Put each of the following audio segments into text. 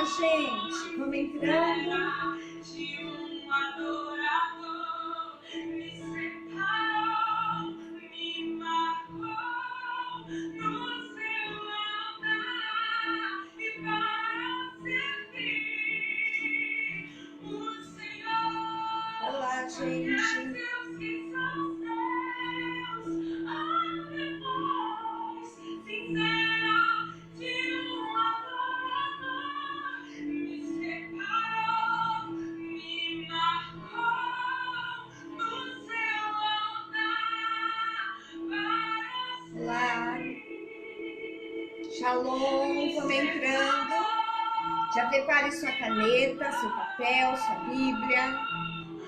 gente. Vamos entrando. Olá, gente. Olá. Shalom, vamos entrando. Já prepare sua caneta, seu papel, sua Bíblia,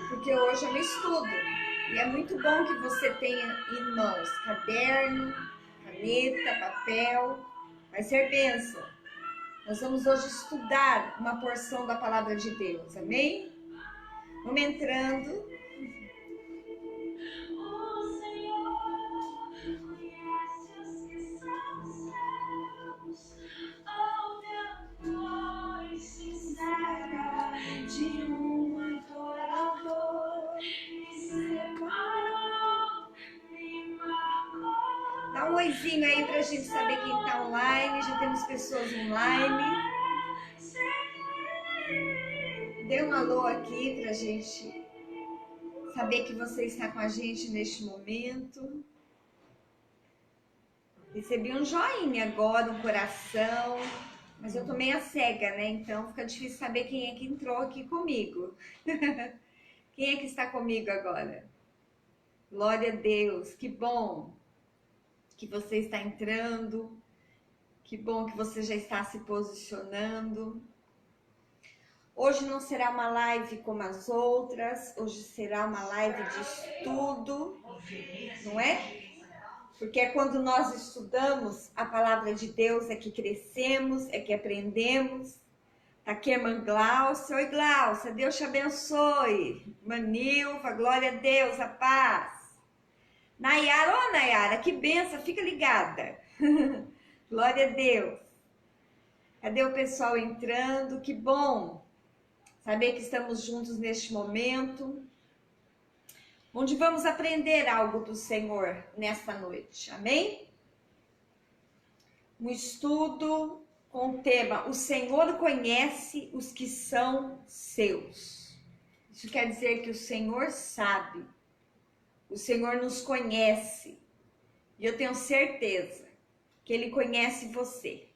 porque hoje é um estudo. E é muito bom que você tenha em mãos caderno, caneta, papel. Vai ser bênção. Nós vamos hoje estudar uma porção da palavra de Deus, amém? Vamos entrando. Dá um oizinho aí pra gente saber quem tá online. Já temos pessoas online. Dê um alô aqui pra gente saber que você está com a gente neste momento. Recebi um joinha agora, um coração. Mas eu tô meio cega, né? Então fica difícil saber quem é que entrou aqui comigo. Quem é que está comigo agora? Glória a Deus, que bom que você está entrando, que bom que você já está se posicionando. Hoje não será uma live como as outras, hoje será uma live de estudo, não é? Porque é quando nós estudamos a palavra de Deus é que crescemos, é que aprendemos. Tá aqui a irmã Glaucia. Oi, Glaucia, Deus te abençoe. Manilva, glória a Deus, a paz. Nayara, ô Nayara, que benção, fica ligada. Glória a Deus. Cadê o pessoal entrando? Que bom saber que estamos juntos neste momento, onde vamos aprender algo do Senhor nesta noite, amém? Um estudo com o tema: o Senhor conhece os que são seus. Isso quer dizer que o Senhor sabe, o Senhor nos conhece, e eu tenho certeza que Ele conhece você.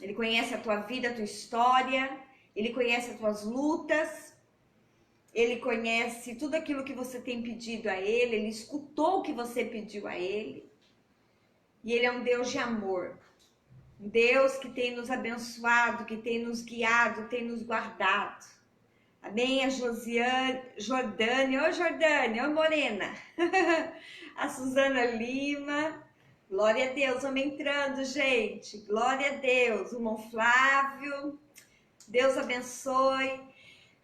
Ele conhece a tua vida, a tua história, Ele conhece as tuas lutas, Ele conhece tudo aquilo que você tem pedido a Ele, Ele escutou o que você pediu a Ele. E Ele é um Deus de amor, um Deus que tem nos abençoado, que tem nos guiado, tem nos guardado. Amém? A Jordânia, ô Jordânia, ô Morena, a Suzana Lima, glória a Deus, vamos entrando, gente, glória a Deus, o irmão Flávio, Deus abençoe.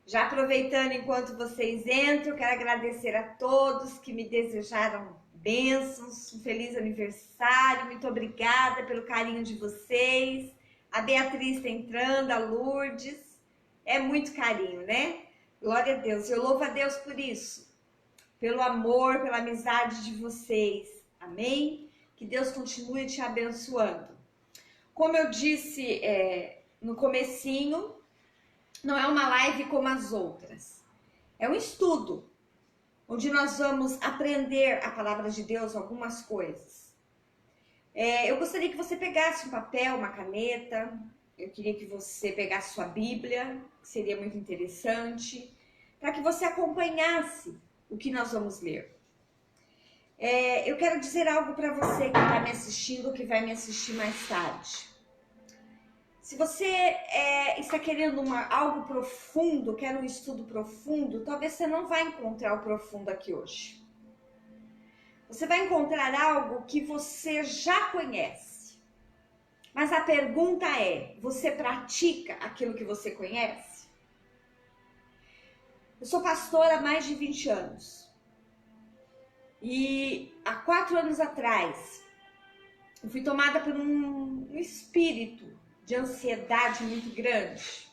Já aproveitando enquanto vocês entram, quero agradecer a todos que me desejaram bênçãos, um feliz aniversário, muito obrigada pelo carinho de vocês. A Beatriz está entrando, a Lourdes, é muito carinho, né? Glória a Deus, eu louvo a Deus por isso, pelo amor, pela amizade de vocês, amém? Que Deus continue te abençoando. Como eu disse no comecinho, não é uma live como as outras, é um estudo, onde nós vamos aprender a palavra de Deus, algumas coisas. Eu gostaria que você pegasse um papel, uma caneta, eu queria que você pegasse sua Bíblia, que seria muito interessante, para que você acompanhasse o que nós vamos ler. Eu quero dizer algo para você que está me assistindo, que vai me assistir mais tarde. Se você está querendo algo profundo, quer um estudo profundo, talvez você não vai encontrar o profundo aqui hoje. Você vai encontrar algo que você já conhece. Mas a pergunta é, você pratica aquilo que você conhece? Eu sou pastora há mais de 20 anos. E há 4 anos atrás, eu fui tomada por um espírito de ansiedade muito grande.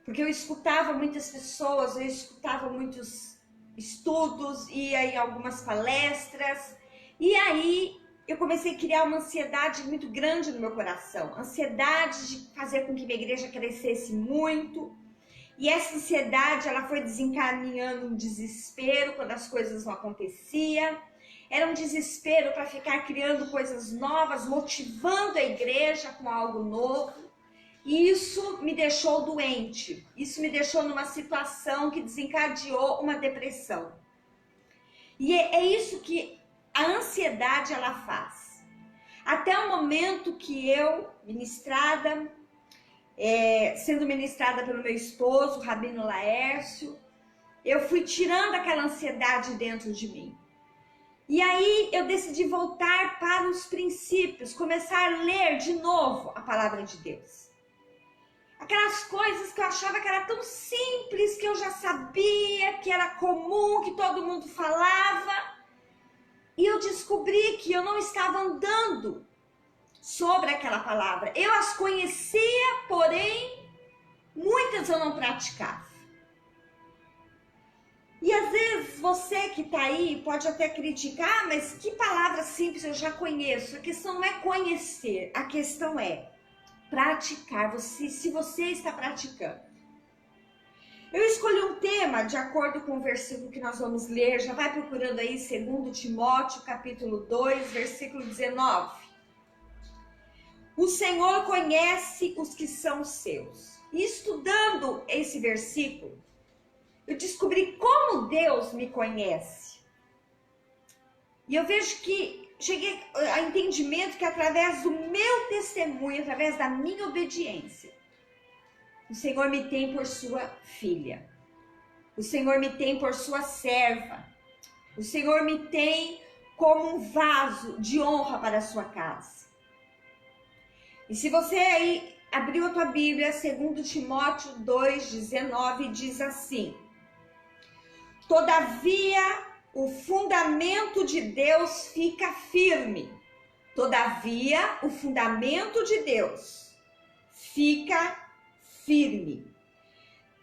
Porque eu escutava muitas pessoas, eu escutava muitos estudos, ia em algumas palestras, e aí eu comecei a criar uma ansiedade muito grande no meu coração. Ansiedade de fazer com que minha igreja crescesse muito. E essa ansiedade, ela foi desencaminhando um desespero quando as coisas não aconteciam. Era um desespero para ficar criando coisas novas, motivando a igreja com algo novo. E isso me deixou doente. Isso me deixou numa situação que desencadeou uma depressão. E é isso que a ansiedade ela faz. Até o momento que eu, ministrada, sendo ministrada pelo meu esposo, o Rabino Laércio, eu fui tirando aquela ansiedade dentro de mim. E aí eu decidi voltar para os princípios, começar a ler de novo a palavra de Deus. Aquelas coisas que eu achava que era tão simples, que eu já sabia, que era comum, que todo mundo falava. E eu descobri que eu não estava andando sobre aquela palavra. Eu as conhecia, porém, muitas eu não praticava. E às vezes você que está aí pode até criticar, mas que palavra simples eu já conheço. A questão não é conhecer, a questão é praticar, se você está praticando. Eu escolhi um tema de acordo com o versículo que nós vamos ler, já vai procurando aí 2 Timóteo, capítulo 2, versículo 19. O Senhor conhece os que são seus. E estudando esse versículo, eu descobri como Deus me conhece. E eu vejo que cheguei a entendimento que através do meu testemunho, através da minha obediência, o Senhor me tem por sua filha. O Senhor me tem por sua serva. O Senhor me tem como um vaso de honra para a sua casa. E se você aí abriu a tua Bíblia, 2 Timóteo 2,19, diz assim: todavia, o fundamento de Deus fica firme. Todavia, o fundamento de Deus fica firme,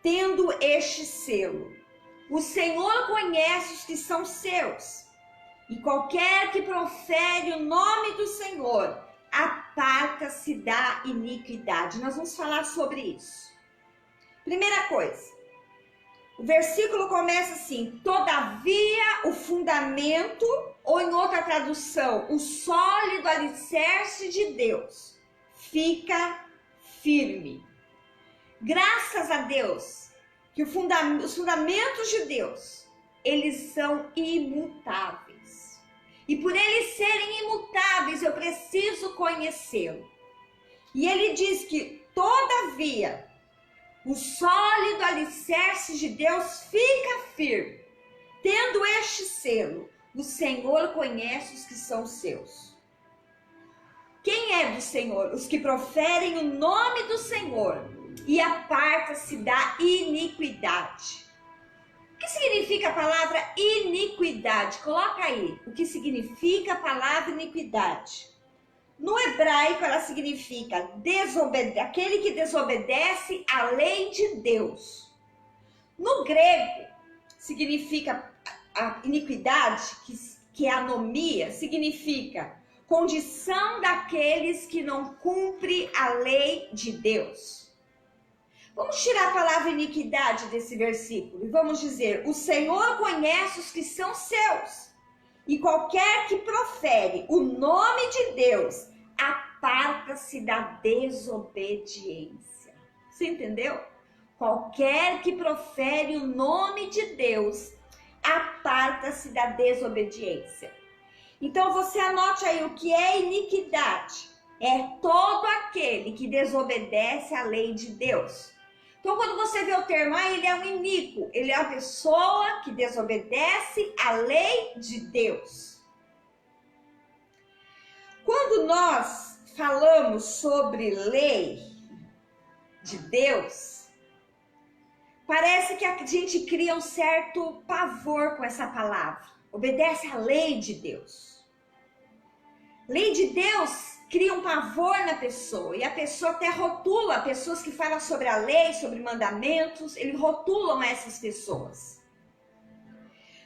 tendo este selo: o Senhor conhece os que são seus, e qualquer que profere o nome do Senhor, aparta-se da iniquidade. Nós vamos falar sobre isso. Primeira coisa, o versículo começa assim: todavia o fundamento, ou em outra tradução, o sólido alicerce de Deus fica firme. Graças a Deus que os fundamentos de Deus, eles são imutáveis. E por eles serem imutáveis, eu preciso conhecê-lo. E ele diz que todavia o sólido alicerce de Deus fica firme, tendo este selo: o Senhor conhece os que são seus. Quem é do Senhor? Os que proferem o nome do Senhor e aparta-se da iniquidade. O que significa a palavra iniquidade? Coloca aí o que significa a palavra iniquidade. No hebraico, ela significa aquele que desobedece à lei de Deus. No grego, significa a iniquidade, que é anomia, significa condição daqueles que não cumprem a lei de Deus. Vamos tirar a palavra iniquidade desse versículo e vamos dizer: o Senhor conhece os que são seus, e qualquer que profere o nome de Deus aparta-se da desobediência. Você entendeu? Qualquer que profere o nome de Deus aparta-se da desobediência. Então você anote aí o que é iniquidade. É todo aquele que desobedece à lei de Deus. Então quando você vê o termo, ele é um iníquo, ele é uma pessoa que desobedece à lei de Deus. Quando nós falamos sobre lei de Deus, parece que a gente cria um certo pavor com essa palavra. Obedece à lei de Deus. Lei de Deus criam pavor na pessoa, e a pessoa até rotula pessoas que falam sobre a lei, sobre mandamentos, eles rotulam essas pessoas.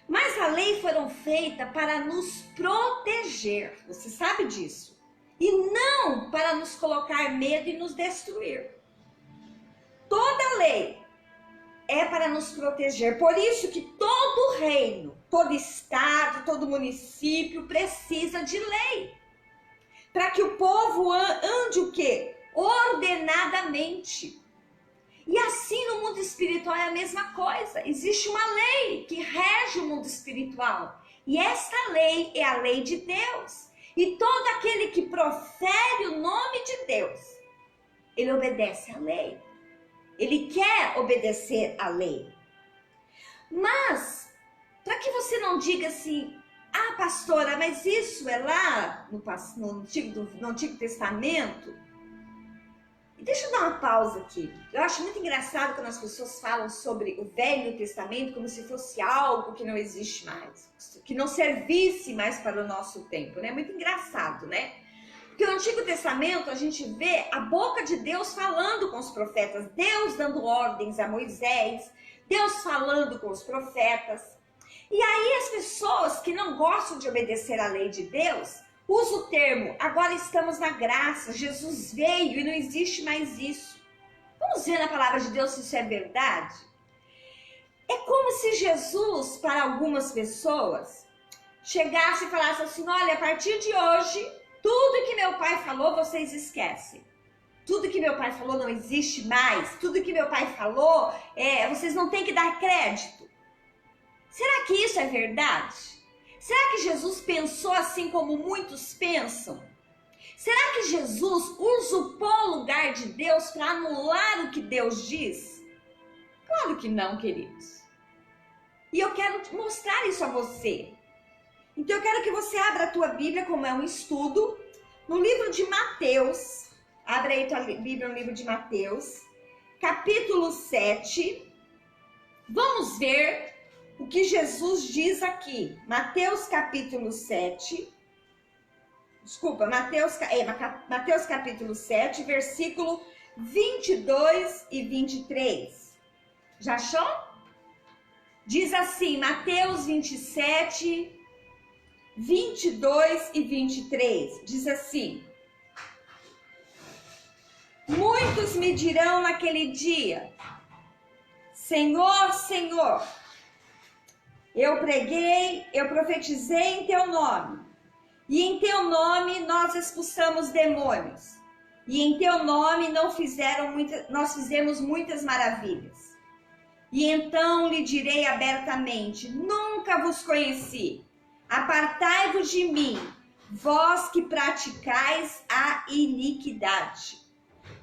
Mas a lei foram feitas para nos proteger, você sabe disso, e não para nos colocar medo e nos destruir. Toda lei é para nos proteger, por isso que todo reino, todo estado, todo município precisa de lei. Para que o povo ande o quê? Ordenadamente. E assim no mundo espiritual é a mesma coisa. Existe uma lei que rege o mundo espiritual. E esta lei é a lei de Deus. E todo aquele que profere o nome de Deus, ele obedece à lei. Ele quer obedecer à lei. Mas, para que você não diga assim, ah, pastora, mas isso é lá no Antigo Testamento? E deixa eu dar uma pausa aqui. Eu acho muito engraçado quando as pessoas falam sobre o Velho Testamento como se fosse algo que não existe mais, que não servisse mais para o nosso tempo, né? Muito engraçado, né? Porque no Antigo Testamento a gente vê a boca de Deus falando com os profetas, Deus dando ordens a Moisés, Deus falando com os profetas. E aí as pessoas que não gostam de obedecer à lei de Deus, usam o termo, agora estamos na graça, Jesus veio e não existe mais isso. Vamos ver na palavra de Deus se isso é verdade? É como se Jesus, para algumas pessoas, chegasse e falasse assim, olha, a partir de hoje, tudo que meu pai falou, vocês esquecem. Tudo que meu pai falou não existe mais. Tudo que meu pai falou, vocês não têm que dar crédito. Será que isso é verdade? Será que Jesus pensou assim como muitos pensam? Será que Jesus usurpou o lugar de Deus para anular o que Deus diz? Claro que não, queridos. E eu quero mostrar isso a você. Então eu quero que você abra a tua Bíblia, como é um estudo, no livro de Mateus. Abra aí tua Bíblia no livro de Mateus, capítulo 7. Vamos ver o que Jesus diz aqui. Mateus capítulo 7. Desculpa, Mateus capítulo 7, versículo 22 e 23. Já achou? Diz assim, Mateus 27, 22 e 23, diz assim: muitos me dirão naquele dia, Senhor, Senhor, eu preguei, eu profetizei em teu nome, e em teu nome nós expulsamos demônios, e em teu nome nós fizemos muitas maravilhas. E então lhe direi abertamente, nunca vos conheci. Apartai-vos de mim, vós que praticais a iniquidade.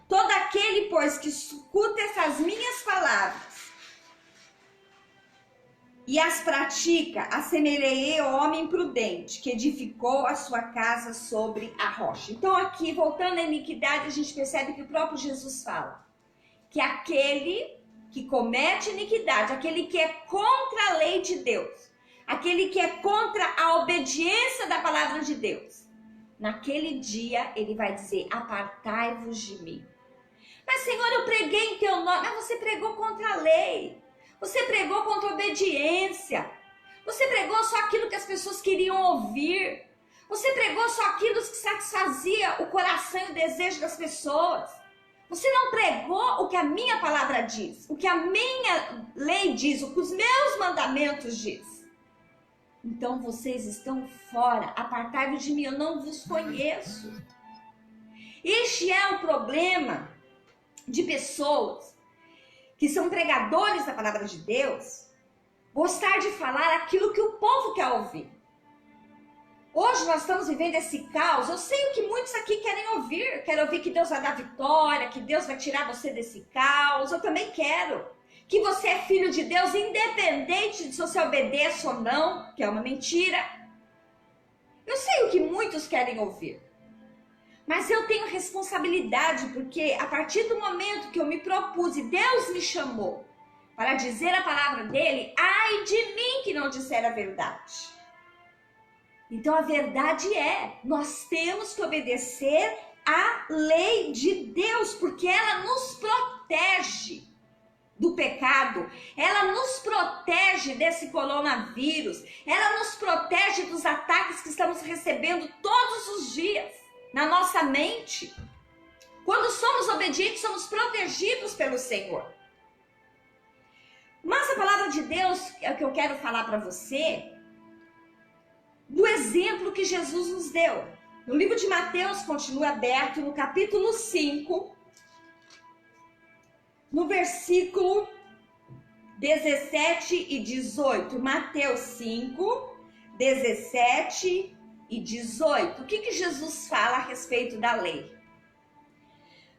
Todo aquele, pois, que escuta essas minhas palavras e as pratica, assemelhei ao homem prudente, que edificou a sua casa sobre a rocha. Então aqui, voltando à iniquidade, a gente percebe que o próprio Jesus fala que aquele que comete iniquidade, aquele que é contra a lei de Deus, aquele que é contra a obediência da palavra de Deus, naquele dia ele vai dizer, apartai-vos de mim. Mas Senhor, eu preguei em teu nome. Mas você pregou contra a lei, você pregou contra a obediência, você pregou só aquilo que as pessoas queriam ouvir, você pregou só aquilo que satisfazia o coração e o desejo das pessoas. Você não pregou o que a minha palavra diz, o que a minha lei diz, o que os meus mandamentos diz. Então vocês estão fora, apartai-vos de mim, eu não vos conheço. Este é o problema de pessoas que são pregadores da palavra de Deus, gostar de falar aquilo que o povo quer ouvir. Hoje nós estamos vivendo esse caos. Eu sei o que muitos aqui querem ouvir. Quero ouvir que Deus vai dar vitória, que Deus vai tirar você desse caos. Eu também quero. Que você é filho de Deus, independente de se você obedece ou não, que é uma mentira. Eu sei o que muitos querem ouvir. Mas eu tenho responsabilidade, porque a partir do momento que eu me propus e Deus me chamou para dizer a palavra dele, ai de mim que não disser a verdade. Então a verdade é, nós temos que obedecer à lei de Deus, porque ela nos protege do pecado, ela nos protege desse coronavírus, ela nos protege dos ataques que estamos recebendo todos os dias na nossa mente. Quando somos obedientes, somos protegidos pelo Senhor. Mas a palavra de Deus é o que eu quero falar para você, do exemplo que Jesus nos deu. No livro de Mateus, continua aberto, no capítulo 5, no versículo 17 e 18. Mateus 5, 17 e 18. O que Jesus fala a respeito da lei?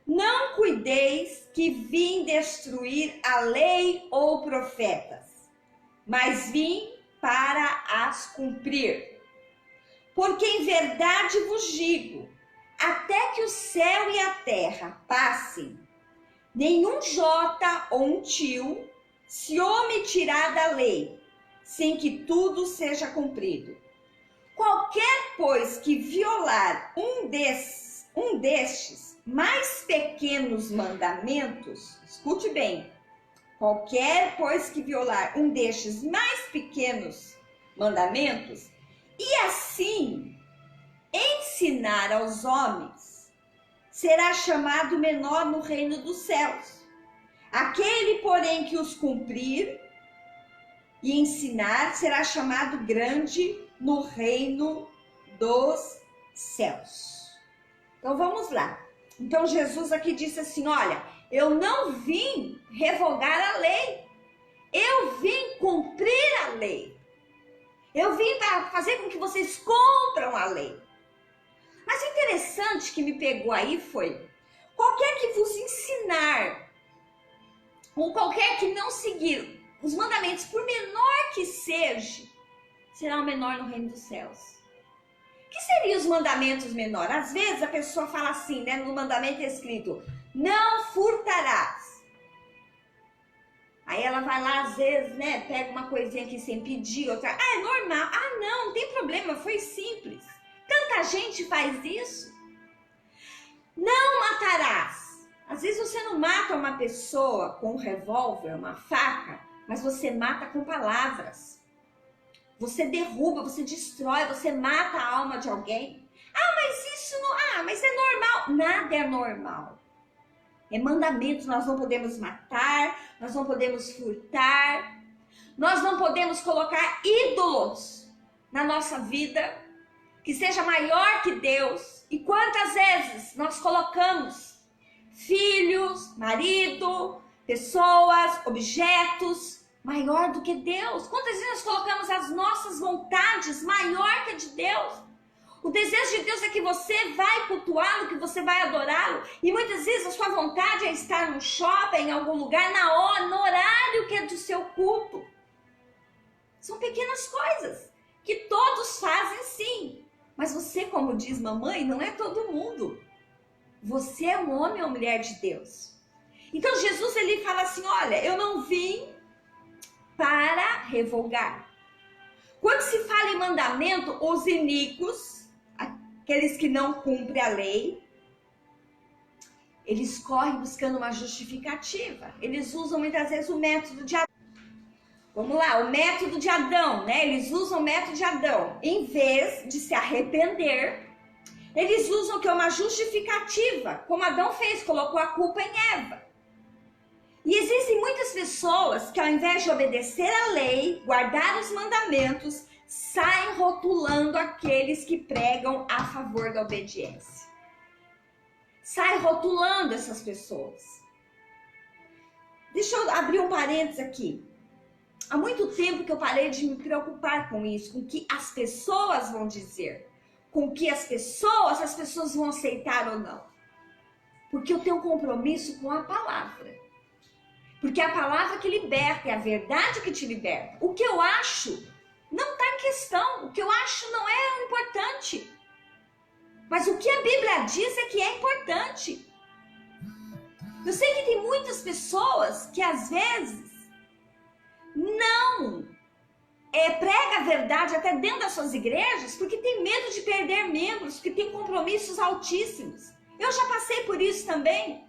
Não cuideis que vim destruir a lei ou profetas, mas vim para as cumprir. Porque em verdade vos digo, até que o céu e a terra passem, nenhum jota ou um tio se omitirá da lei, sem que tudo seja cumprido. Qualquer, pois, que violar um destes mais pequenos mandamentos, escute bem, qualquer, pois, que violar um destes mais pequenos mandamentos, e assim ensinar aos homens, será chamado menor no reino dos céus. Aquele, porém, que os cumprir e ensinar, será chamado grande no reino dos céus. Então vamos lá. Então Jesus aqui disse assim, olha, eu não vim revogar a lei, eu vim cumprir a lei. Eu vim para fazer com que vocês cumpram a lei. Mas o interessante que me pegou aí foi, qualquer que vos ensinar, ou qualquer que não seguir os mandamentos, por menor que seja, será o menor no reino dos céus. O que seriam os mandamentos menores? Às vezes a pessoa fala assim, né? No mandamento é escrito, não furtarás. Aí ela vai lá, às vezes, né? Pega uma coisinha aqui sem pedir, outra. Ah, é normal. Ah, não tem problema, foi simples. Tanta gente faz isso. Não matarás. Às vezes você não mata uma pessoa com um revólver, uma faca, mas você mata com palavras. Você derruba, você destrói, você mata a alma de alguém. Ah, mas isso não... Ah, mas é normal. Nada é normal. É mandamento, nós não podemos matar, nós não podemos furtar, nós não podemos colocar ídolos na nossa vida, que seja maior que Deus. E quantas vezes nós colocamos filhos, marido, pessoas, objetos, maior do que Deus? Quantas vezes nós colocamos as nossas vontades maior que a de Deus? O desejo de Deus é que você vai cultuá-lo, que você vai adorá-lo. E muitas vezes a sua vontade é estar no shopping, em algum lugar, no horário que é do seu culto. São pequenas coisas que todos fazem sim. Mas você, como diz mamãe, não é todo mundo. Você é um homem ou mulher de Deus. Então Jesus, ele fala assim, olha, eu não vim para revogar. Quando se fala em mandamento, os iníquos, aqueles que não cumprem a lei, eles correm buscando uma justificativa. Eles usam muitas vezes o método de Adão. Vamos lá, o método de Adão, né? Eles usam o método de Adão. Em vez de se arrepender, eles usam que é uma justificativa, como Adão fez, colocou a culpa em Eva. E existem muitas pessoas que, ao invés de obedecer a lei, guardar os mandamentos, saem rotulando aqueles que pregam a favor da obediência. Saem rotulando essas pessoas. Deixa eu abrir um parênteses aqui. Há muito tempo que eu parei de me preocupar com isso, com o que as pessoas vão dizer, com o que as pessoas vão aceitar ou não. Porque eu tenho um compromisso com a palavra. Porque é a palavra que liberta, é a verdade que te liberta. O que eu acho não está em questão, o que eu acho não é importante. Mas o que a Bíblia diz é que é importante. Eu sei que tem muitas pessoas que às vezes não prega a verdade até dentro das suas igrejas porque tem medo de perder membros, porque tem compromissos altíssimos. Eu já passei por isso também.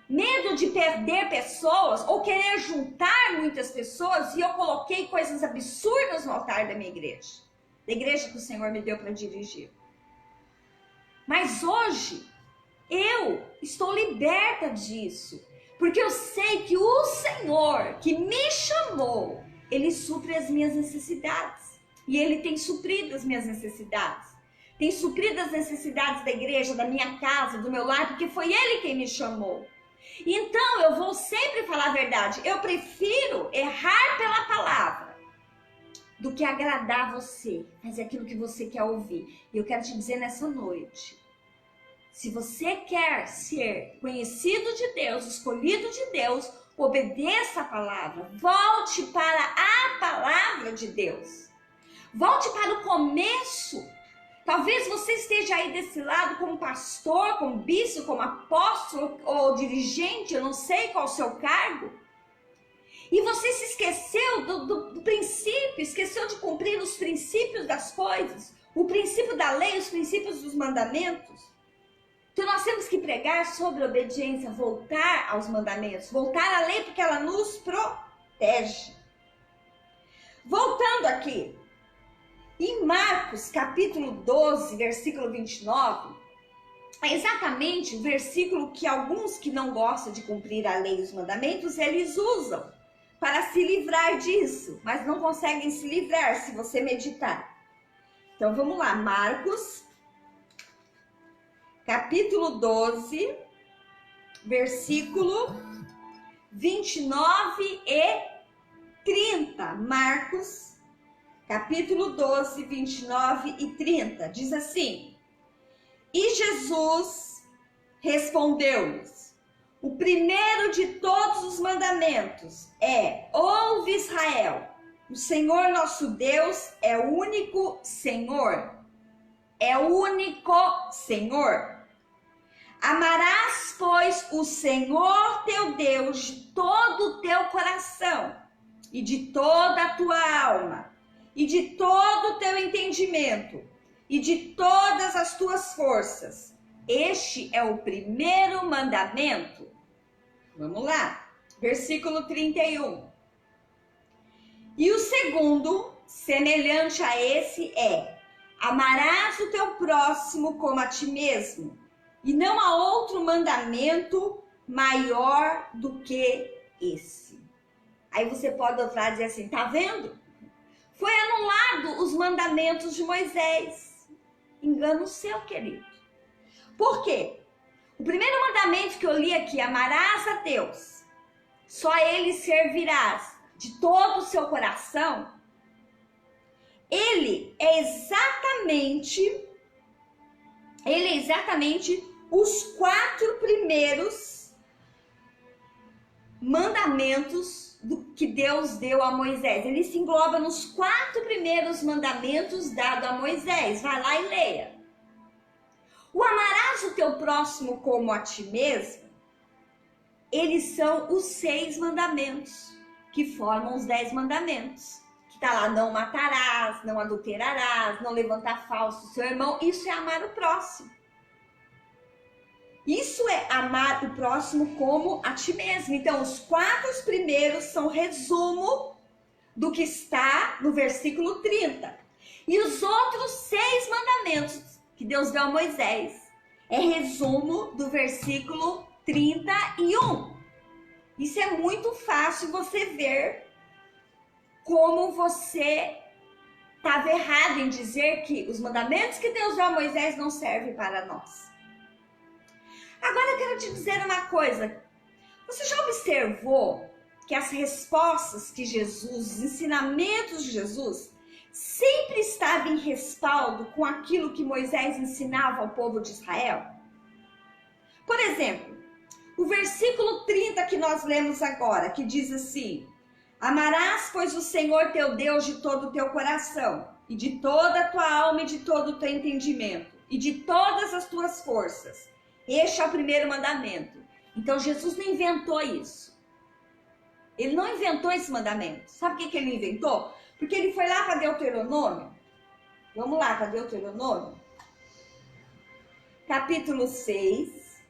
Medo de perder pessoas ou querer juntar muitas pessoas, e eu coloquei coisas absurdas no altar da minha igreja, da igreja que o Senhor me deu para dirigir. Mas hoje eu estou liberta disso, porque eu sei que o Senhor que me chamou, Ele supre as minhas necessidades. E Ele tem suprido as minhas necessidades. Tem suprido as necessidades da igreja, da minha casa, do meu lar, porque foi Ele quem me chamou. Então eu vou sempre falar a verdade. Eu prefiro errar pela palavra do que agradar você, fazer aquilo que você quer ouvir. E eu quero te dizer nessa noite, se você quer ser conhecido de Deus, escolhido de Deus, obedeça a palavra. Volte para a palavra de Deus. Volte para o começo. Talvez você esteja aí desse lado como pastor, como bispo, como apóstolo ou dirigente, eu não sei qual o seu cargo. E você se esqueceu do princípio, esqueceu de cumprir os princípios das coisas, o princípio da lei, os princípios dos mandamentos. Então nós temos que pregar sobre obediência, voltar aos mandamentos, voltar à lei, porque ela nos protege. Voltando aqui, em Marcos capítulo 12, versículo 29, é exatamente o versículo que alguns que não gostam de cumprir a lei e os mandamentos, eles usam para se livrar disso, mas não conseguem se livrar se você meditar. Então vamos lá, Marcos capítulo 12, versículo 29 e 30. Marcos, capítulo 12, 29 e 30. Diz assim: E Jesus respondeu-lhes: O primeiro de todos os mandamentos é: Ouve, Israel, o Senhor nosso Deus é o único Senhor. É o único Senhor. Amarás, pois, o Senhor teu Deus de todo o teu coração, e de toda a tua alma, e de todo o teu entendimento, e de todas as tuas forças. Este é o primeiro mandamento. Vamos lá, versículo 31. E o segundo, semelhante a esse, é: Amarás o teu próximo como a ti mesmo. E não há outro mandamento maior do que esse. Aí você pode olhar e dizer assim: tá vendo? Foi anulado os mandamentos de Moisés. Engano seu, querido. Por quê? O primeiro mandamento que eu li aqui: amarás a Deus, só a Ele servirás de todo o seu coração. Ele é exatamente os 4 primeiros mandamentos que Deus deu a Moisés. Ele se engloba nos 4 primeiros mandamentos dados a Moisés. Vai lá e leia. O amarás o teu próximo como a ti mesmo, eles são os 6 mandamentos que formam os 10 mandamentos. Que está lá: não matarás, não adulterarás, não levantar falso seu irmão. Isso é amar o próximo. Isso é amar o próximo como a ti mesmo. Então, os 4 primeiros são resumo do que está no versículo 30. E os outros 6 mandamentos que Deus deu a Moisés é resumo do versículo 31. Isso é muito fácil você ver como você estava errado em dizer que os mandamentos que Deus deu a Moisés não servem para nós. Agora eu quero te dizer uma coisa. Você já observou que as respostas que Jesus, os ensinamentos de Jesus, sempre estavam em respaldo com aquilo que Moisés ensinava ao povo de Israel? Por exemplo, o versículo 30 que nós lemos agora, que diz assim: Amarás, pois, o Senhor teu Deus de todo o teu coração, e de toda a tua alma, e de todo o teu entendimento, e de todas as tuas forças. Este é o primeiro mandamento. Então Jesus não inventou isso. Ele não inventou esse mandamento. Sabe o que ele inventou? Porque ele foi lá para Deuteronômio. Vamos lá para Deuteronômio. Capítulo 6.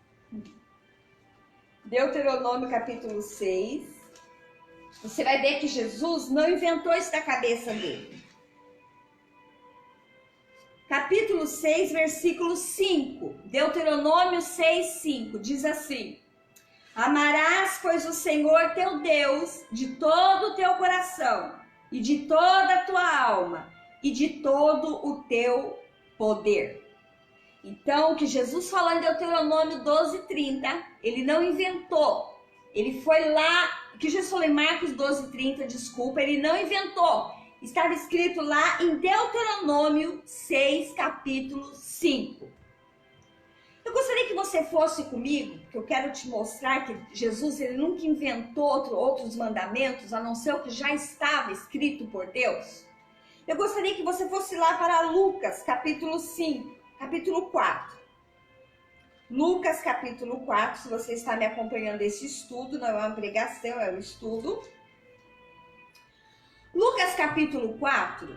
Deuteronômio capítulo 6. Você vai ver que Jesus não inventou isso da cabeça dele. Capítulo 6, versículo 5. Deuteronômio 6, 5. Diz assim: Amarás, pois, o Senhor teu Deus de todo o teu coração, e de toda a tua alma, e de todo o teu poder. Então, o que Jesus falou em Deuteronômio 12, 30, ele não inventou. Ele foi lá, o que Jesus falou em Marcos 12, 30, desculpa, ele não inventou. Estava escrito lá em Deuteronômio 6, capítulo 5. Eu gostaria que você fosse comigo, que eu quero te mostrar que Jesus ele nunca inventou outros mandamentos, a não ser o que já estava escrito por Deus. Eu gostaria que você fosse lá para Lucas, capítulo 5, capítulo 4. Lucas, capítulo 4, se você está me acompanhando esse estudo, não é uma pregação, é um estudo. Lucas, capítulo 4,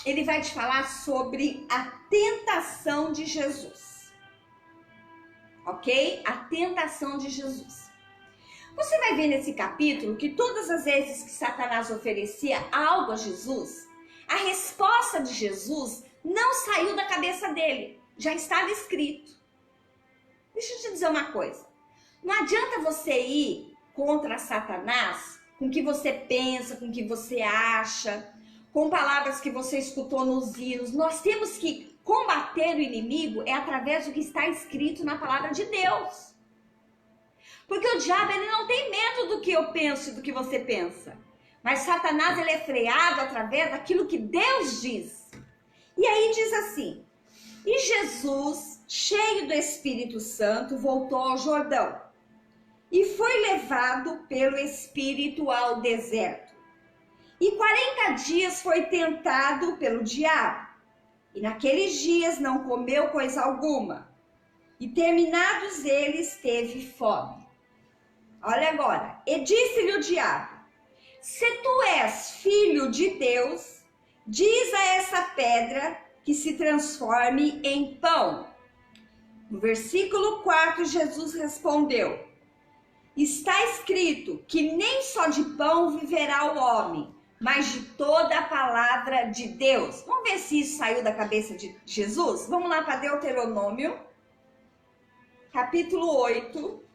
ele vai te falar sobre a tentação de Jesus. Ok? A tentação de Jesus. Você vai ver nesse capítulo que todas as vezes que Satanás oferecia algo a Jesus, a resposta de Jesus não saiu da cabeça dele. Já estava escrito. Deixa eu te dizer uma coisa. Não adianta você ir contra Satanás com o que você pensa, com o que você acha, com palavras que você escutou nos hinos. Nós temos que combater o inimigo através do que está escrito na palavra de Deus. Porque o diabo ele não tem medo do que eu penso e do que você pensa. Mas Satanás ele é freado através daquilo que Deus diz. E aí diz assim: E Jesus, cheio do Espírito Santo, voltou ao Jordão e foi levado pelo Espírito ao deserto. E 40 dias foi tentado pelo diabo. E naqueles dias não comeu coisa alguma. E terminados eles, teve fome. Olha agora. E disse-lhe o diabo: Se tu és filho de Deus, diz a essa pedra que se transforme em pão. No versículo 4, Jesus respondeu: Está escrito que nem só de pão viverá o homem, mas de toda a palavra de Deus. Vamos ver se isso saiu da cabeça de Jesus? Vamos lá para Deuteronômio, capítulo 8,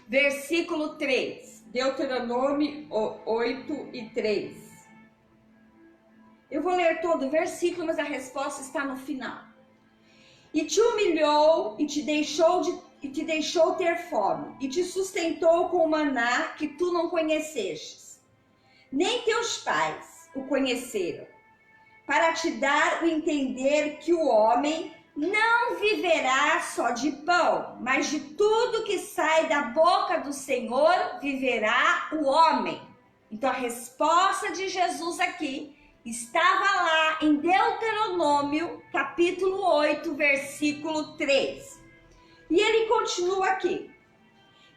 versículo 3. Deuteronômio 8 e 3. Eu vou ler todo o versículo, mas a resposta está no final. E te humilhou e te deixou ter fome, e te sustentou com o maná que tu não conhecestes, nem teus pais o conheceram, para te dar o entender que o homem não viverá só de pão, mas de tudo que sai da boca do Senhor viverá o homem. Então a resposta de Jesus aqui estava lá em Deuteronômio, capítulo 8, versículo 3. E ele continua aqui.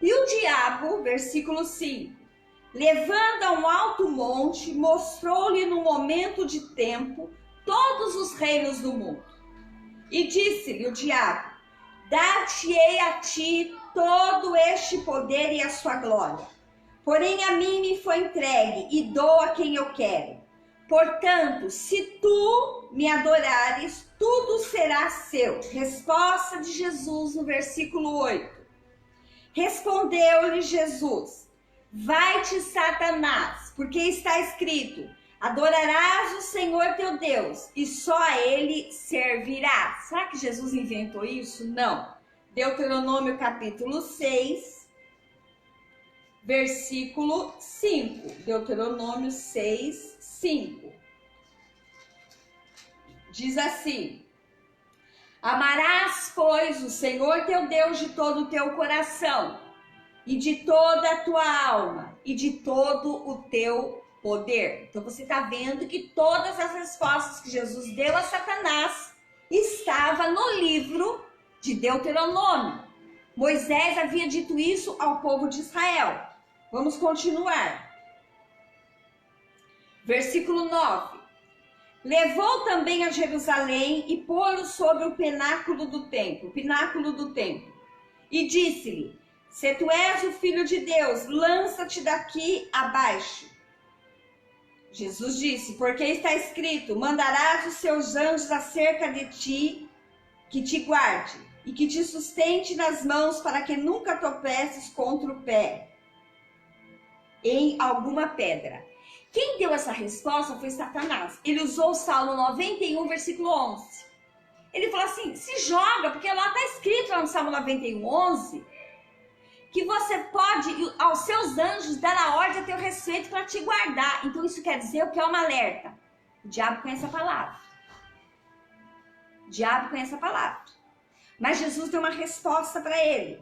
E o diabo, versículo 5, levando a um alto monte, mostrou-lhe no momento de tempo todos os reinos do mundo. E disse-lhe o diabo: Dar-te-ei a ti todo este poder e a sua glória. Porém a mim me foi entregue e dou a quem eu quero. Portanto, se tu me adorares, tudo será seu. Resposta de Jesus no versículo 8. Respondeu-lhe Jesus: Vai-te, Satanás, porque está escrito: Adorarás o Senhor teu Deus e só a ele servirás. Será que Jesus inventou isso? Não. Deuteronômio capítulo 6, versículo 5. Deuteronômio 6, 5. Diz assim: Amarás, pois, o Senhor teu Deus de todo o teu coração, e de toda a tua alma, e de todo o teu poder. Então você está vendo que todas as respostas que Jesus deu a Satanás estavam no livro de Deuteronômio. Moisés havia dito isso ao povo de Israel. Vamos continuar. Versículo 9. Levou também a Jerusalém e pô-lo sobre o pináculo do templo, e disse-lhe: se tu és o Filho de Deus, lança-te daqui abaixo. Jesus disse: porque está escrito: mandarás os seus anjos acerca de ti, que te guarde e que te sustente nas mãos, para que nunca tropeces contra o pé em alguma pedra. Quem deu essa resposta foi Satanás. Ele usou o Salmo 91, versículo 11. Ele falou assim: se joga, porque lá está escrito lá no Salmo 91, 11, que você pode, aos seus anjos, dar a ordem a teu respeito para te guardar. Então isso quer dizer o que é uma alerta. O diabo conhece a palavra. O diabo conhece a palavra. Mas Jesus deu uma resposta para ele.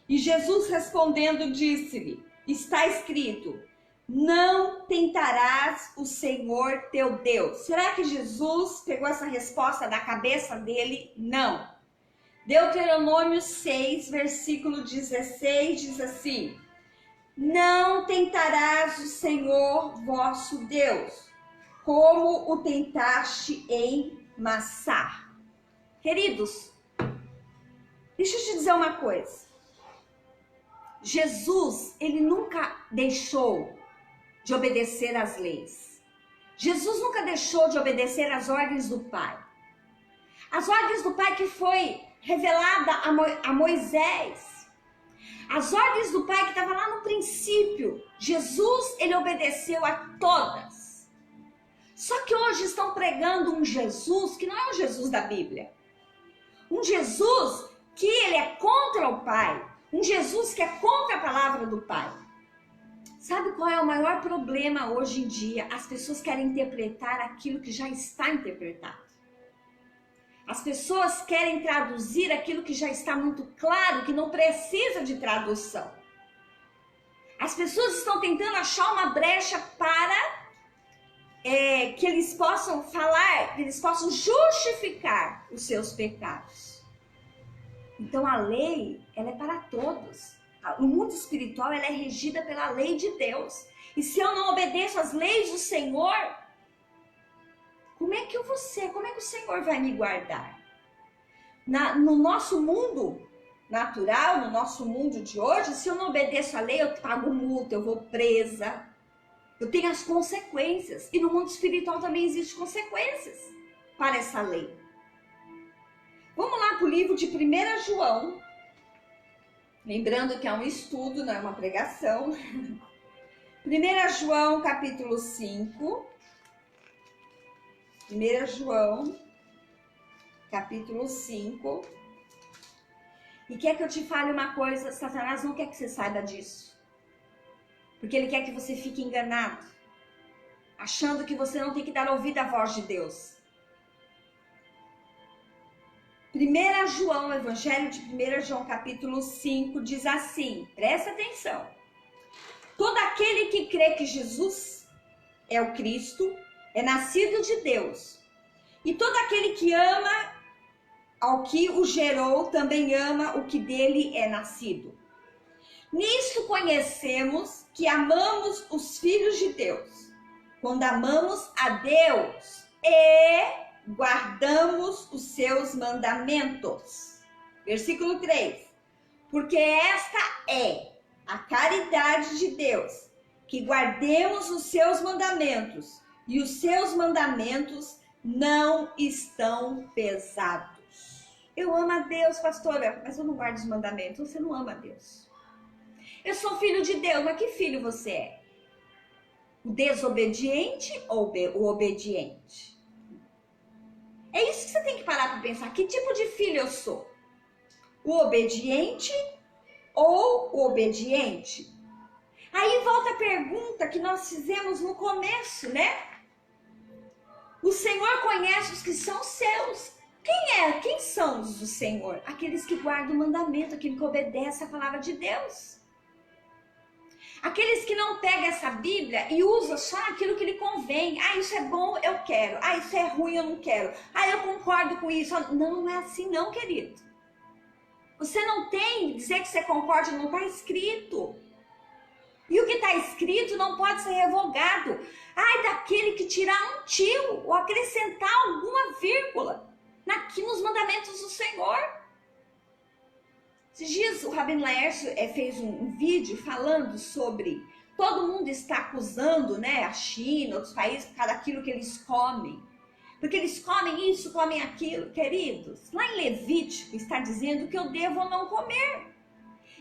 E Jesus respondendo disse-lhe: está escrito: não tentarás o Senhor teu Deus. Será que Jesus pegou essa resposta da cabeça dele? Não. Deuteronômio 6, versículo 16, diz assim: não tentarás o Senhor vosso Deus, como o tentaste em Massá. Queridos, deixa eu te dizer uma coisa. Jesus, ele nunca deixou de obedecer às leis. Jesus nunca deixou de obedecer às ordens do Pai. As ordens do Pai que foi revelada a Moisés. As ordens do Pai que estava lá no princípio. Jesus, ele obedeceu a todas. Só que hoje estão pregando um Jesus que não é o Jesus da Bíblia. Um Jesus que ele é contra o Pai. Um Jesus que é contra a palavra do Pai. Sabe qual é o maior problema hoje em dia? As pessoas querem interpretar aquilo que já está interpretado. As pessoas querem traduzir aquilo que já está muito claro, que não precisa de tradução. As pessoas estão tentando achar uma brecha para que eles possam falar, que eles possam justificar os seus pecados. Então a lei, ela é para todos. No mundo espiritual, ela é regida pela lei de Deus. E se eu não obedeço às leis do Senhor, como é que o Senhor vai me guardar? No nosso mundo natural, no nosso mundo de hoje, se eu não obedeço à lei, eu pago multa, eu vou presa. Eu tenho as consequências. E no mundo espiritual também existem consequências para essa lei. Vamos lá para o livro de 1 João. Lembrando que é um estudo, não é uma pregação. 1 João, capítulo 5. 1 João, capítulo 5. E quer que eu te fale uma coisa? Satanás não quer que você saiba disso. Porque ele quer que você fique enganado. Achando que você não tem que dar ouvido à voz de Deus. 1 João, o Evangelho de 1 João, capítulo 5, diz assim, presta atenção. Todo aquele que crê que Jesus é o Cristo, é nascido de Deus. E todo aquele que ama ao que o gerou, também ama o que dele é nascido. Nisto conhecemos que amamos os filhos de Deus, quando amamos a Deus e guardamos os seus mandamentos. Versículo 3. Porque esta é a caridade de Deus, que guardemos os seus mandamentos, e os seus mandamentos não estão pesados. Eu amo a Deus, pastora, mas eu não guardo os mandamentos. Você não ama a Deus. Eu sou filho de Deus, mas que filho você é? O desobediente ou o obediente? É isso que você tem que parar para pensar. Que tipo de filho eu sou? O obediente ou o obediente? Aí volta a pergunta que nós fizemos no começo, né? O Senhor conhece os que são seus. Quem são os do Senhor? Aqueles que guardam o mandamento, aquele que obedece a palavra de Deus. Aqueles que não pegam essa Bíblia e usam só aquilo que lhe convém. Ah, isso é bom, eu quero. Ah, isso é ruim, eu não quero. Ah, eu concordo com isso. Não é assim não, querido. Você não tem que dizer que você concorda, não está escrito. E o que está escrito não pode ser revogado. Ai daquele que tirar um tio ou acrescentar alguma vírgula nos mandamentos do Senhor. Esses dias o Rabino Laércio fez um vídeo falando sobre todo mundo está acusando, né, a China, outros países, por causa daquilo que eles comem. Porque eles comem isso, comem aquilo. Queridos, lá em Levítico está dizendo que eu devo ou não comer.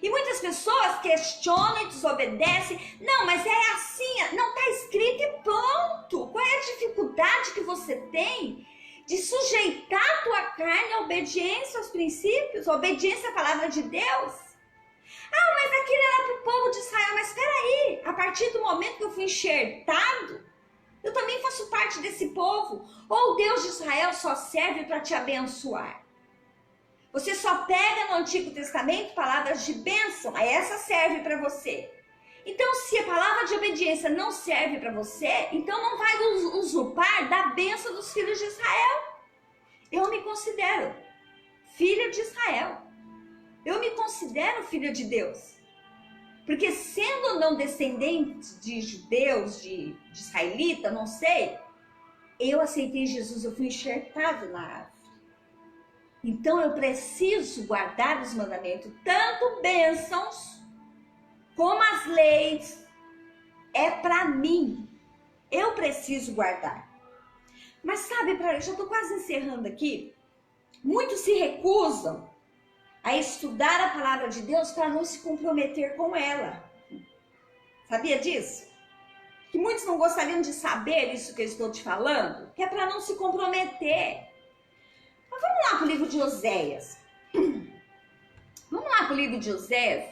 E muitas pessoas questionam e desobedecem. Não, mas é assim, não está escrito e pronto. Qual é a dificuldade que você tem de sujeitar a tua carne à obediência aos princípios, à obediência à palavra de Deus? Ah, mas aquilo era para o povo de Israel. Mas espera aí, a partir do momento que eu fui enxertado, eu também faço parte desse povo. Ou o Deus de Israel só serve para te abençoar? Você só pega no Antigo Testamento palavras de bênção, aí essa serve para você. Então, se a palavra de obediência não serve para você, então não vai usurpar da bênção dos filhos de Israel. Eu me considero filha de Israel. Eu me considero filha de Deus. Porque sendo não descendente de judeus, de israelita, não sei, eu aceitei Jesus, eu fui enxertado na árvore. Então eu preciso guardar os mandamentos, tanto bênçãos como as leis, é para mim. Eu preciso guardar. Mas sabe, eu já estou quase encerrando aqui. Muitos se recusam a estudar a palavra de Deus para não se comprometer com ela. Sabia disso? Que muitos não gostariam de saber isso que eu estou te falando, que é para não se comprometer. Mas vamos lá para o livro de Oséias. Vamos lá para o livro de Oséias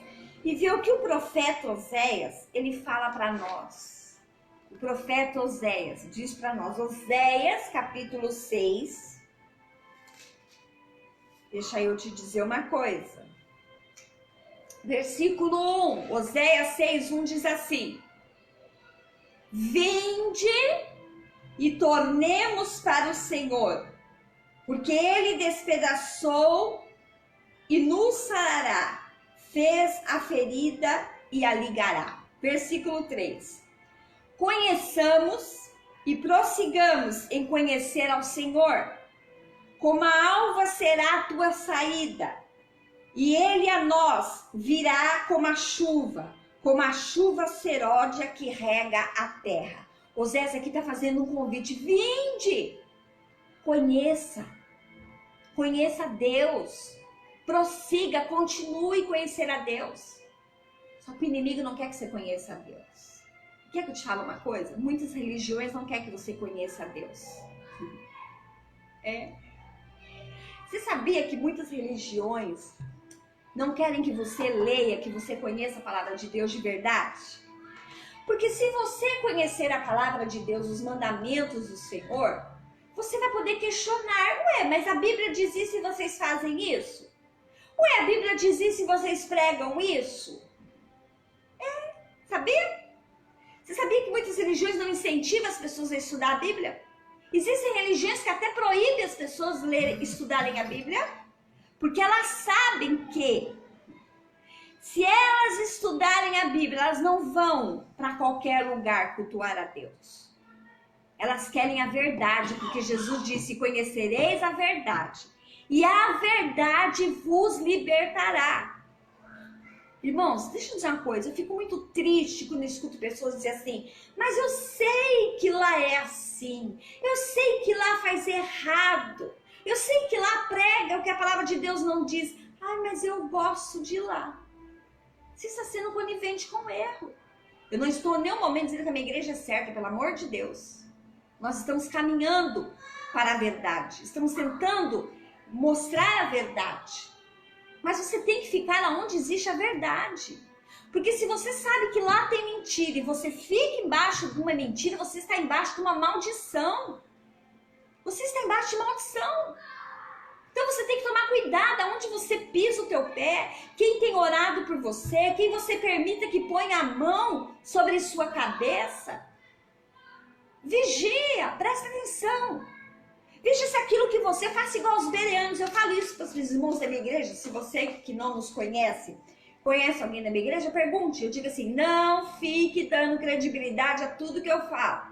e ver o que o profeta Oséias, ele fala para nós. O profeta Oséias diz para nós, Oséias capítulo 6. Deixa eu te dizer uma coisa. Versículo 1, Oséias 6:1 diz assim: Vinde e tornemos para o Senhor, porque ele despedaçou e nos sarará, fez a ferida e a ligará. Versículo 3. Conheçamos e prossigamos em conhecer ao Senhor. Como a alva será a tua saída, e ele a nós virá como a chuva seródia que rega a terra. Oséias aqui está fazendo um convite. Vinde, conheça a Deus, prossiga, continue a conhecer a Deus. Só que o inimigo não quer que você conheça a Deus. Quer que eu te fale uma coisa? Muitas religiões não querem que você conheça a Deus. Você sabia que muitas religiões não querem que você leia, que você conheça a palavra de Deus de verdade? Porque se você conhecer a palavra de Deus, os mandamentos do Senhor, você vai poder questionar. Ué, mas a Bíblia diz isso e vocês fazem isso? Ué, a Bíblia diz isso e vocês pregam isso? Sabia? Você sabia que muitas religiões não incentivam as pessoas a estudar a Bíblia? Existem religiões que até proíbem as pessoas estudarem a Bíblia, porque elas sabem que se elas estudarem a Bíblia, elas não vão para qualquer lugar cultuar a Deus. Elas querem a verdade, porque Jesus disse, conhecereis a verdade, e a verdade vos libertará. Irmãos, deixa eu dizer uma coisa, eu fico muito triste quando eu escuto pessoas dizer assim, mas eu sei que lá é assim, eu sei que lá faz errado, eu sei que lá prega o que a palavra de Deus não diz. Ai, mas eu gosto de lá. Você está sendo conivente com o erro. Eu não estou em nenhum momento dizendo que a minha igreja é certa, pelo amor de Deus. Nós estamos caminhando para a verdade, estamos tentando mostrar a verdade. Mas você tem que ficar lá onde existe a verdade. Porque se você sabe que lá tem mentira e você fica embaixo de uma mentira, você está embaixo de uma maldição. Você está embaixo de maldição. Então você tem que tomar cuidado aonde você pisa o teu pé, quem tem orado por você, quem você permita que ponha a mão sobre sua cabeça. Vigia, presta atenção. Veja se aquilo que você faça igual aos bereanos. Eu falo isso para os irmãos da minha igreja, se você que não nos conhece conhece alguém da minha igreja, pergunte. Eu digo assim, não fique dando credibilidade a tudo que eu falo.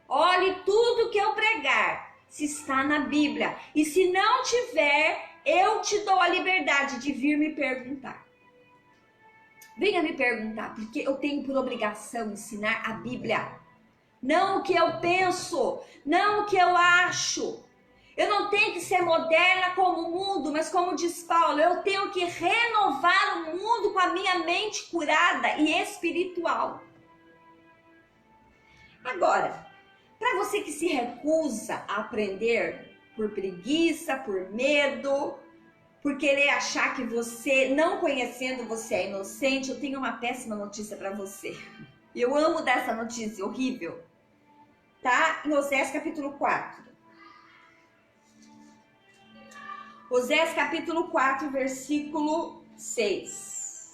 Olhe tudo que eu pregar, se está na Bíblia. E se não tiver, eu te dou a liberdade de vir me perguntar. Venha me perguntar, porque eu tenho por obrigação ensinar a Bíblia. Não o que eu penso, não o que eu acho. Eu não tenho que ser moderna como o mundo, mas como diz Paulo, eu tenho que renovar o mundo com a minha mente curada e espiritual. Agora, para você que se recusa a aprender por preguiça, por medo, por querer achar que você, não conhecendo, você é inocente, eu tenho uma péssima notícia para você. Eu amo dar essa notícia, horrível. Tá? Em Oséias capítulo 4. Oséias capítulo 4, versículo 6.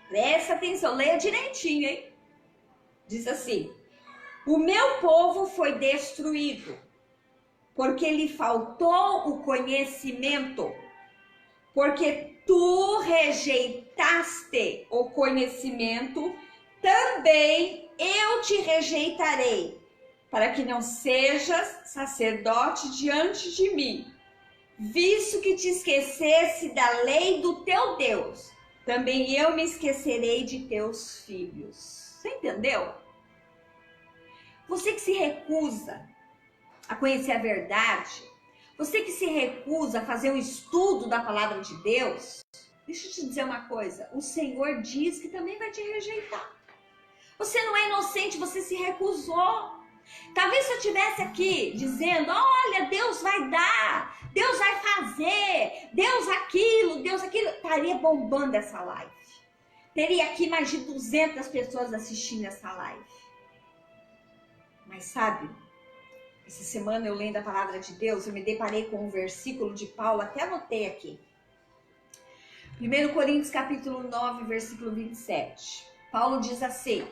Presta atenção, leia direitinho, hein? Diz assim: o meu povo foi destruído, porque lhe faltou o conhecimento, porque tu rejeitaste o conhecimento, também eu te rejeitarei, para que não sejas sacerdote diante de mim. Visto que te esquecesse da lei do teu Deus, também eu me esquecerei de teus filhos. Você entendeu? Você que se recusa a conhecer a verdade, você que se recusa a fazer um estudo da palavra de Deus, deixa eu te dizer uma coisa, o Senhor diz que também vai te rejeitar. Você não é inocente, você se recusou. Talvez se eu estivesse aqui dizendo, olha, Deus vai dar, Deus vai fazer, Deus aquilo, estaria bombando essa live. Teria aqui mais de 200 pessoas assistindo essa live. Mas sabe, essa semana eu lendo a palavra de Deus, eu me deparei com um versículo de Paulo, até anotei aqui. 1 Coríntios capítulo 9, versículo 27. Paulo diz assim,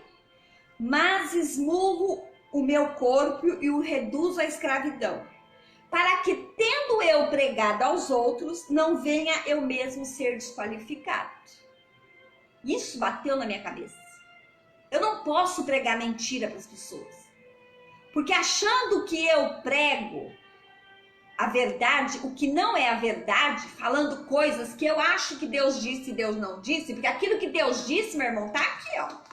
mas esmurro o meu corpo e o reduzo à escravidão, para que, tendo eu pregado aos outros, não venha eu mesmo ser desqualificado. Isso bateu na minha cabeça. Eu não posso pregar mentira para as pessoas, porque achando que eu prego a verdade, o que não é a verdade, falando coisas que eu acho que Deus disse e Deus não disse, porque aquilo que Deus disse, meu irmão, tá aqui, ó.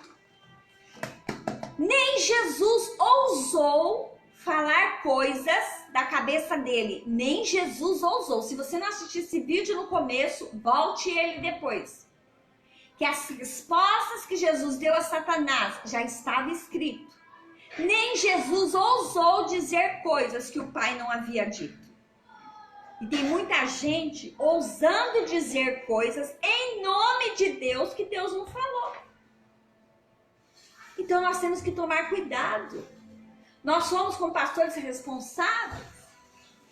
Nem Jesus ousou falar coisas da cabeça dele. Nem Jesus ousou. Se você não assistiu esse vídeo no começo, volte ele depois. Que as respostas que Jesus deu a Satanás já estava escrito. Nem Jesus ousou dizer coisas que o Pai não havia dito. E tem muita gente ousando dizer coisas em nome de Deus que Deus não falou. Então nós temos que tomar cuidado. Nós somos como pastores responsáveis.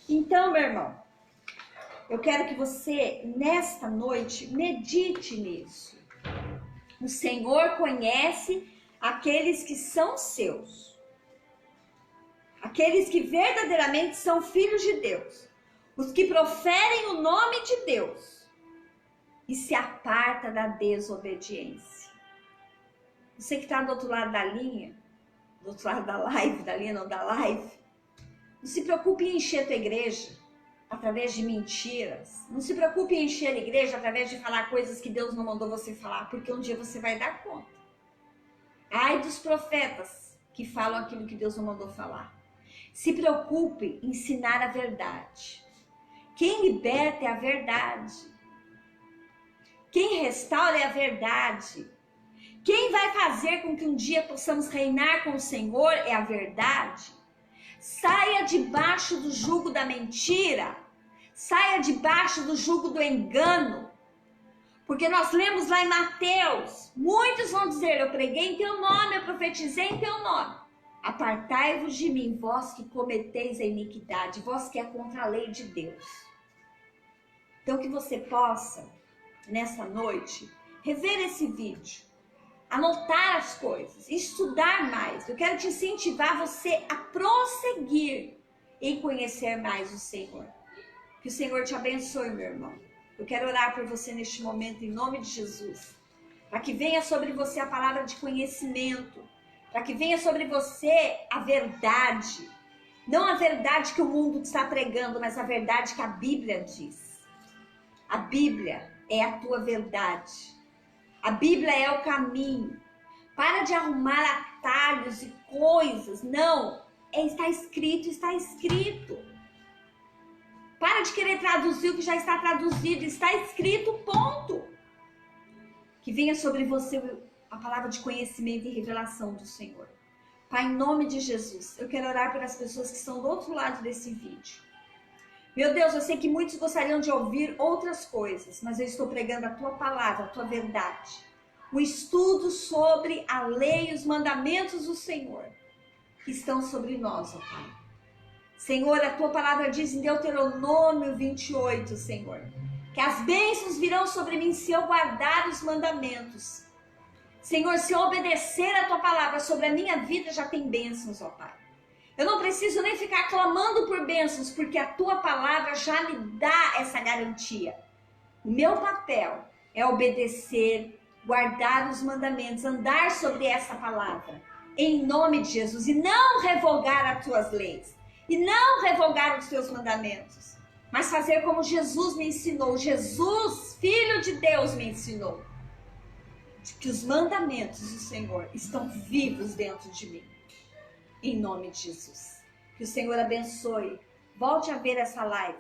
Então, meu irmão, eu quero que você, nesta noite, medite nisso. O Senhor conhece aqueles que são seus. Aqueles que verdadeiramente são filhos de Deus. Os que proferem o nome de Deus. E se aparta da desobediência. Você que está do outro lado da linha, do outro lado da live, da linha não da live, não se preocupe em encher a tua igreja através de mentiras. Não se preocupe em encher a igreja através de falar coisas que Deus não mandou você falar, porque um dia você vai dar conta. Ai dos profetas que falam aquilo que Deus não mandou falar. Se preocupe em ensinar a verdade. Quem liberta é a verdade. Quem restaura é a verdade. Quem vai fazer com que um dia possamos reinar com o Senhor é a verdade. Saia debaixo do jugo da mentira. Saia debaixo do jugo do engano. Porque nós lemos lá em Mateus, muitos vão dizer, eu preguei em teu nome, eu profetizei em teu nome. Apartai-vos de mim, vós que cometeis a iniquidade, vós que é contra a lei de Deus. Então que você possa, nessa noite, rever esse vídeo. Anotar as coisas, estudar mais. Eu quero te incentivar você a prosseguir em conhecer mais o Senhor. Que o Senhor te abençoe, meu irmão. Eu quero orar por você neste momento, em nome de Jesus. para que venha sobre você a palavra de conhecimento, para que venha sobre você a verdade. Não a verdade que o mundo está pregando, mas a verdade que a Bíblia diz. A Bíblia é a tua verdade. A Bíblia é o caminho. Para de arrumar atalhos e coisas. Não, está escrito, está escrito. Para de querer traduzir o que já está traduzido, está escrito, ponto. Que venha sobre você a palavra de conhecimento e revelação do Senhor. Pai, em nome de Jesus, eu quero orar pelas pessoas que estão do outro lado desse vídeo. Meu Deus, eu sei que muitos gostariam de ouvir outras coisas, mas eu estou pregando a tua palavra, a tua verdade. Um estudo sobre a lei e os mandamentos do Senhor que estão sobre nós, ó Pai. Senhor, a tua palavra diz em Deuteronômio 28, Senhor, que as bênçãos virão sobre mim se eu guardar os mandamentos. Senhor, se eu obedecer a tua palavra sobre a minha vida, já tem bênçãos, ó Pai. Eu não preciso nem ficar clamando por bênçãos, porque a tua palavra já me dá essa garantia. O meu papel é obedecer, guardar os mandamentos, andar sobre essa palavra, em nome de Jesus, e não revogar as tuas leis, e não revogar os teus mandamentos, mas fazer como Jesus me ensinou. Jesus, Filho de Deus, me ensinou que os mandamentos do Senhor estão vivos dentro de mim. Em nome de Jesus. Que o Senhor abençoe. Volte a ver essa live.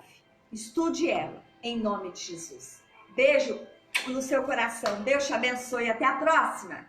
Estude ela. Em nome de Jesus. Beijo no seu coração. Deus te abençoe. Até a próxima.